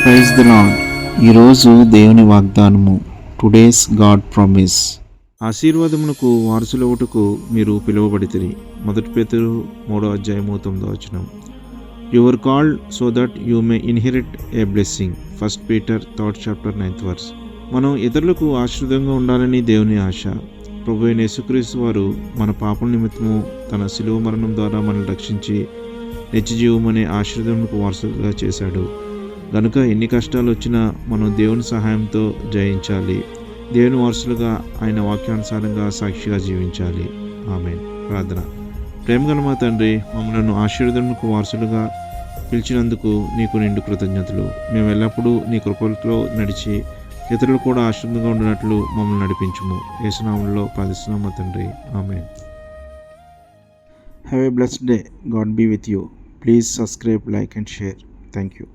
Praise the lord. ఈరోజు దేవుని వాగ్దానము. Today's God promise. ఆశీర్వాదమునకు వారసులవుటకు మీరు పిలువబడితిరి. 1 పేతురు 3:9. You are called so that you may inherit a blessing. 1 Peter 3:9. మనం ఇతరులకు ఆశీర్వాదంగా ఉండాలని దేవుని ఆశ. ప్రభువైన యేసుక్రీస్తు వారు మన పాపల నిమిత్తము తన శిలువ మరణం ద్వారా మనల్ని రక్షించి నిత్యజీవం అనే ఆశీర్వాదమునకు వారసులుగా చేశాడు. కనుక ఎన్ని కష్టాలు వచ్చినా మనం దేవుని సహాయంతో జయించాలి. దేవుని వారసులుగా ఆయన వాక్యానుసారంగా సాక్షిగా జీవించాలి. ఆమేన్. ప్రార్థన. ప్రేమగల మా తండ్రి, మమ్మల్ని ఆశీర్వాదమునకు వారసులుగా పిలిచినందుకు నీకు నిండు కృతజ్ఞతలు. మేము ఎల్లప్పుడూ నీ కృపలతో నడిచి ఇతరులు కూడా ఆశీర్వాదంగా ఉండినట్లు మమ్మల్ని నడిపించుము. యేసు నామములో ప్రార్థిస్తున్నాము మా తండ్రి. ఆమేన్. Have a blessed day. God be with you. Please subscribe, like and share. Thank you.